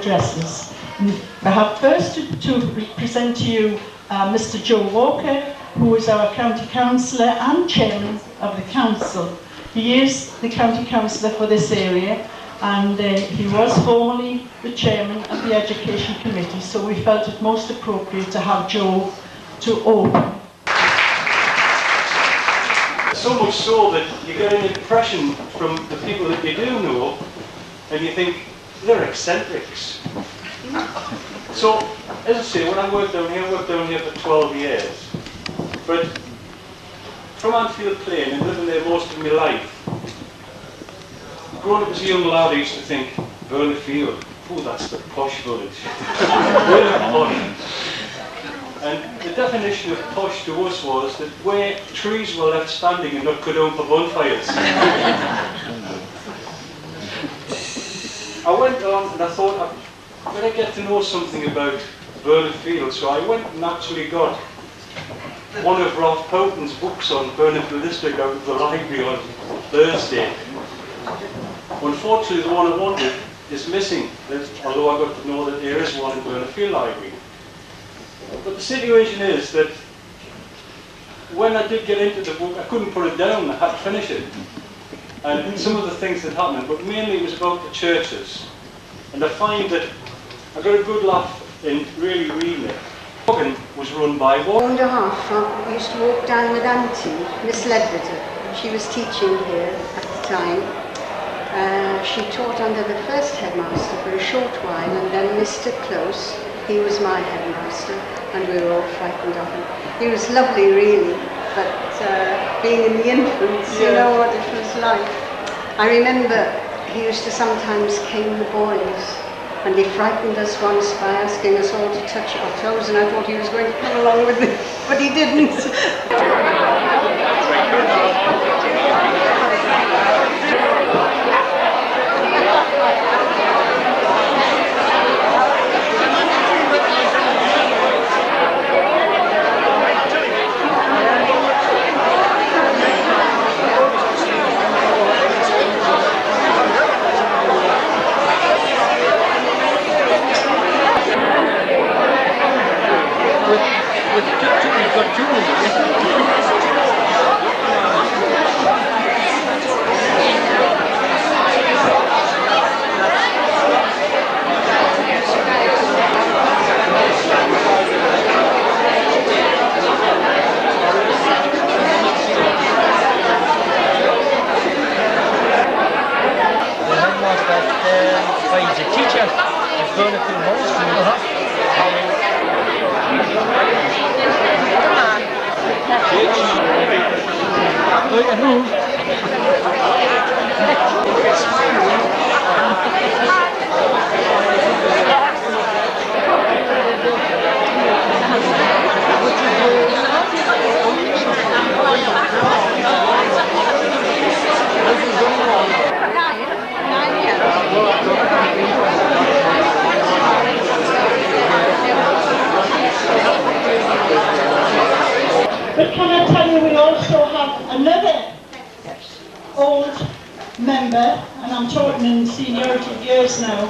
addresses. I have first to present to you Mr. Joe Walker, who is our County Councillor and Chairman of the Council. He is the County Councillor for this area, and he was formerly the Chairman of the Education Committee, so we felt it most appropriate to have Joe to open. So much so that you get an impression from the people that you do know, and you think, they're eccentrics. So, as I say, when I worked down here for 12 years. But from Anfield Plain and living there most of my life, growing up as a young lad, I used to think, Burnfield, oh, that's the posh village. Really posh. And the definition of posh to us was that where trees were left standing and not cut down for bonfires. I went on and I thought, I better get to know something about Burnfield, so I went and actually got one of Ralph Poughton's books on Burnfield District out of the library on Thursday. Unfortunately, the one I wanted is missing, although I got to know that there is one in Burnfield Library. But the situation is that when I did get into the book, I couldn't put it down, I had to finish it. And some of the things that happened, but mainly it was about the churches. And I find that I got a good laugh in really reading it. Organ was run by one. 1.5 I used to walk down with Auntie, Miss Ledbetter. She was teaching here at the time. She taught under the first headmaster for a short while, and then Mr. Close, he was my headmaster, and we were all frightened of him. He was lovely, really, but being in the infants, you know what it was like. I remember he used to sometimes cane the boys, and he frightened us once by asking us all to touch our toes, and I thought he was going to come along with me, but he didn't. He's a teacher at Burnfield High School. But can I tell you, we also have another old member, and I'm talking in seniority of years now,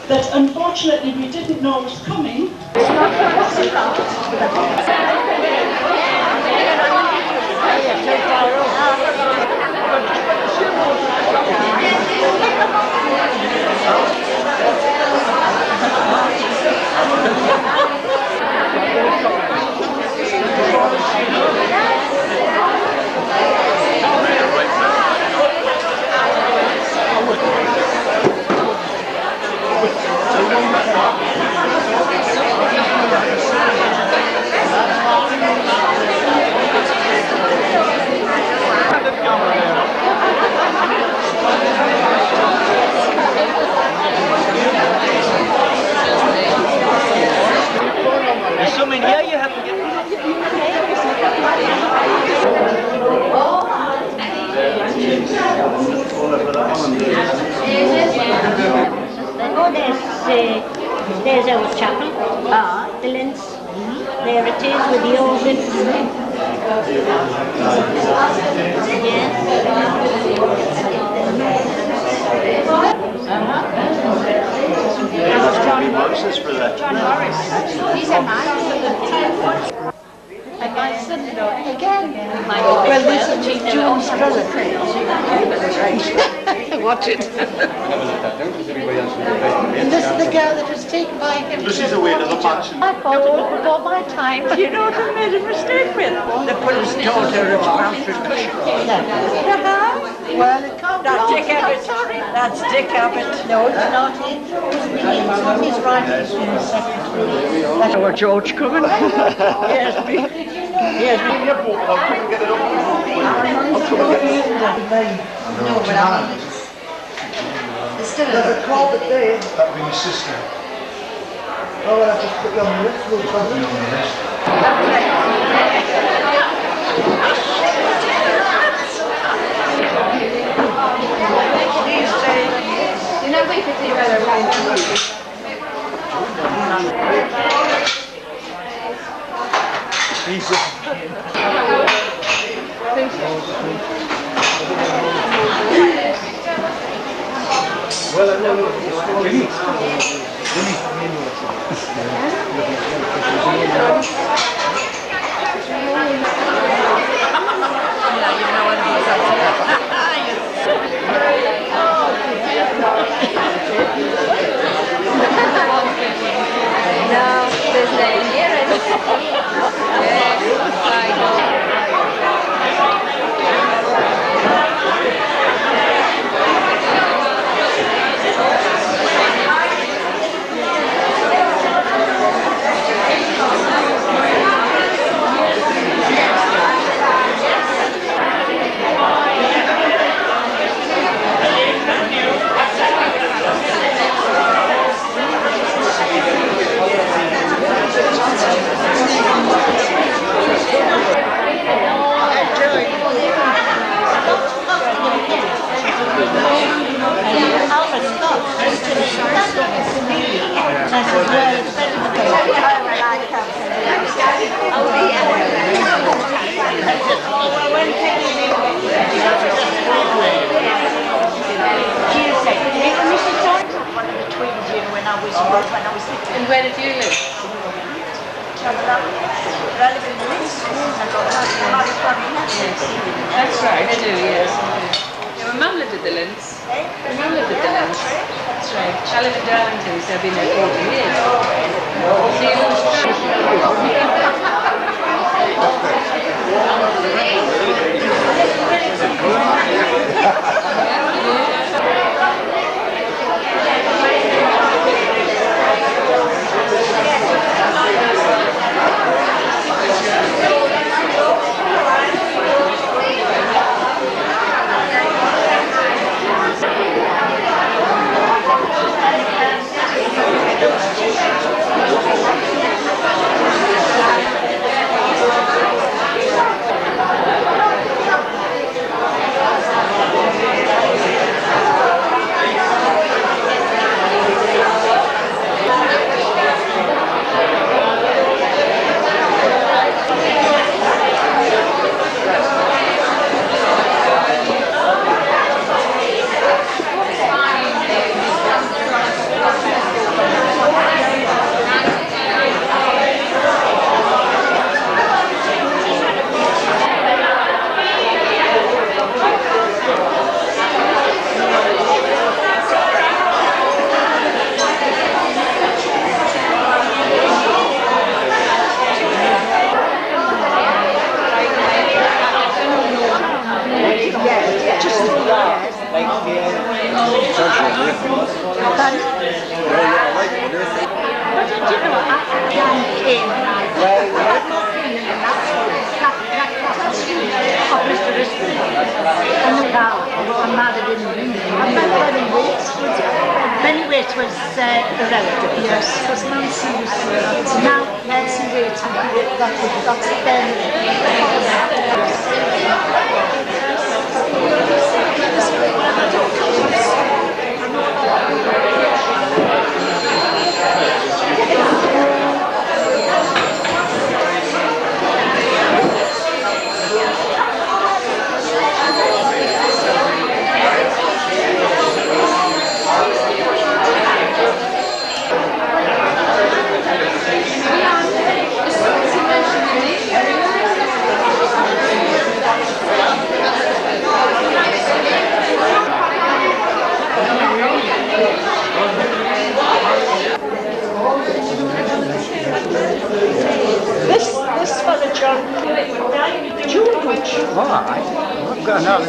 that unfortunately we didn't know was coming. There's some in here you haven't given. Oh, there's our chapel, the lens. There it is with the organ. Yes. Australia. Watch it. And this is the girl that was taken by him. This is the way to the mansion. I thought it was before my time. Do you know what I made a mistake with? They put his daughter in Manfred Cushion. Well, it can't That's be. Dick Abbott. Sorry. That's Dick Abbott. No, it's not him. It's not his writing secretary. That's Or George coming. Yes, me. Yes, me. No, but I mean, it's still There's a carpet there. That would be my sister. Oh, well, I'll just put you on the list. We'll try Put me on the list. you know, we could do better around No, there's no here. And where did you live? That's right, I do, yes. Yeah, my mum lived at the Links. My mum lived at the Links. That's right. I live in Darlington, so I've been there 4 years.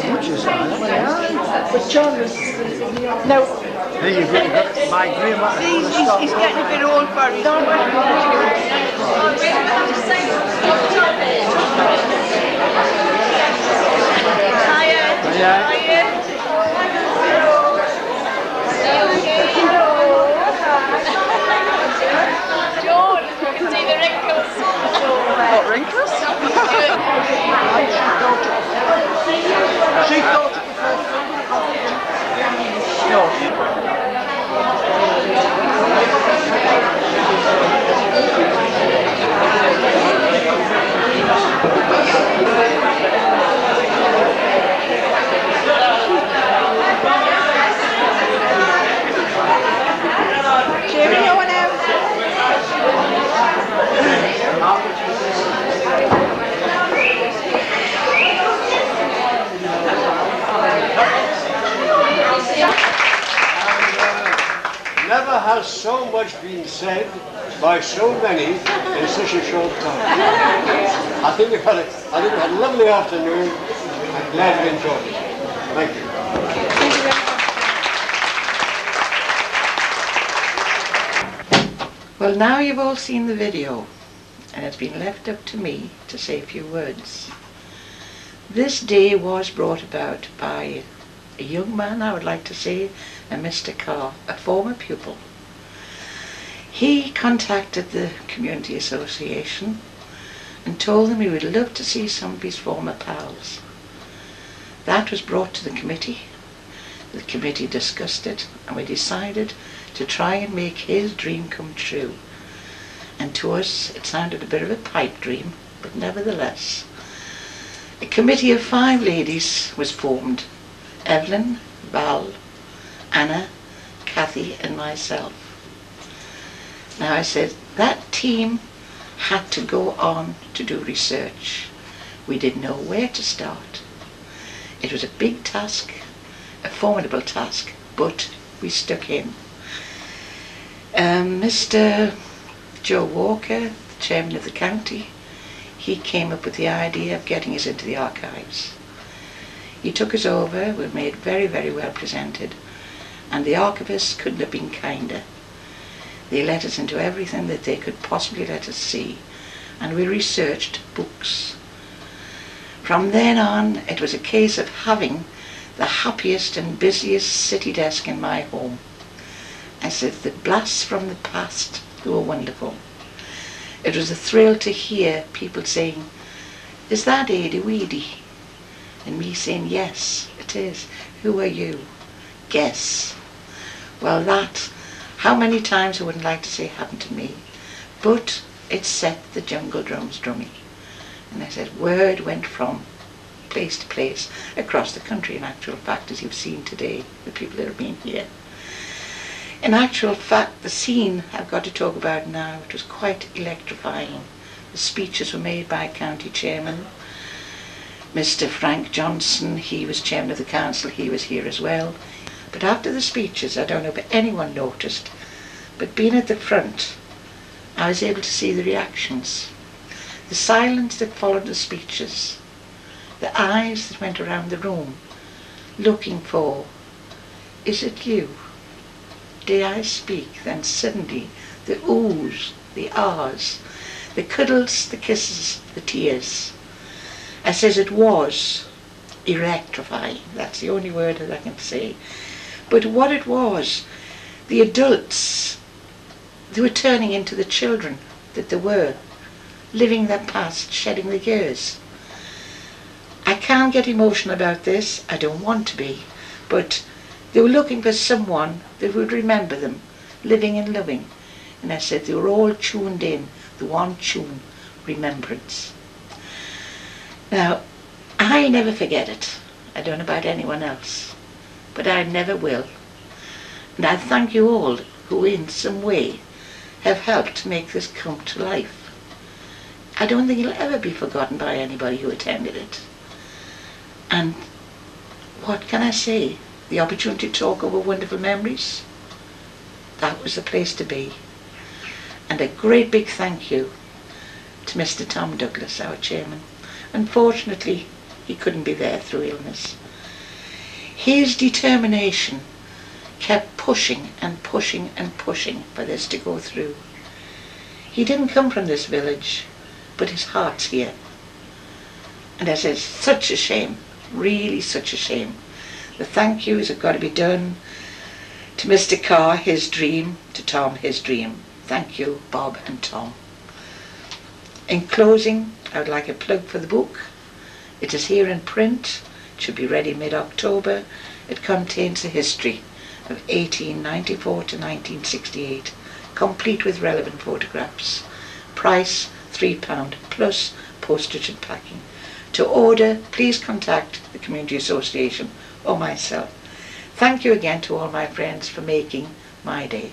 much as that. But John was... Now, Then you've got my grandma. He's getting a bit old for his... John, you can see the wrinkles. What, wrinkles? She thought Jamie, no one else? Never has so much been said by so many in such a short time. I think we've had a lovely afternoon. I'm glad you enjoyed it. Thank you. Well, now you've all seen the video, and it's been left up to me to say a few words. This day was brought about by a young man, I would like to say, a Mr. Carr, a former pupil. He contacted the Community Association and told them he would love to see some of his former pals. That was brought to the committee. The committee discussed it, and we decided to try and make his dream come true. And to us it sounded a bit of a pipe dream, but nevertheless. A committee of 5 ladies was formed: Evelyn, Val, Anna, Kathy and myself. Now I said that team had to go on to do research. We didn't know where to start. It was a big task, a formidable task, but we stuck in. Mr. Joe Walker, the chairman of the county, he came up with the idea of getting us into the archives. He took us over, we were made very, very well presented, and the archivists couldn't have been kinder. They let us into everything that they could possibly let us see, and we researched books. From then on, it was a case of having the happiest and busiest city desk in my home. I said the blasts from the past, they were wonderful. It was a thrill to hear people saying, "Is that Ada Weedy?" And me saying, "Yes, it is. Who are you?" "Guess." Well, that, how many times I wouldn't like to say happened to me, but it set the jungle drums drumming. And I said, word went from place to place across the country, in actual fact, as you've seen today, the people that have been here. In actual fact, the scene I've got to talk about now, it was quite electrifying. The speeches were made by County Chairman. Mr. Frank Johnson, he was Chairman of the Council, he was here as well. But after the speeches, I don't know if anyone noticed, but being at the front, I was able to see the reactions. The silence that followed the speeches, the eyes that went around the room, looking for, "Is it you? Dare I speak?" Then suddenly, the oohs, the ahs, the cuddles, the kisses, the tears. I says it was electrifying. That's the only word that I can say. But what it was, the adults, they were turning into the children that they were, living their past, shedding the years. I can't get emotional about this, I don't want to be, but they were looking for someone that would remember them, living and loving. And I said they were all tuned in, the one tune, remembrance. Now, I never forget it. I don't know about anyone else, but I never will. And I thank you all who in some way have helped to make this come to life. I don't think it'll ever be forgotten by anybody who attended it. And what can I say? The opportunity to talk over wonderful memories, that was the place to be. And a great big thank you to Mr. Tom Douglas, our chairman. Unfortunately, he couldn't be there through illness, His determination kept pushing and pushing and pushing for this to go through. He didn't come from this village, but his heart's here. And as it's such a shame, really such a shame. The thank yous have got to be done to Mr. Carr, his dream, to Tom, his dream. Thank you, Bob and Tom. In closing, I would like a plug for the book. It is here in print. It should be ready mid-October. It contains a history of 1894 to 1968, complete with relevant photographs. Price £3 plus postage and packing. To order, please contact the Community Association or myself. Thank you again to all my friends for making my day.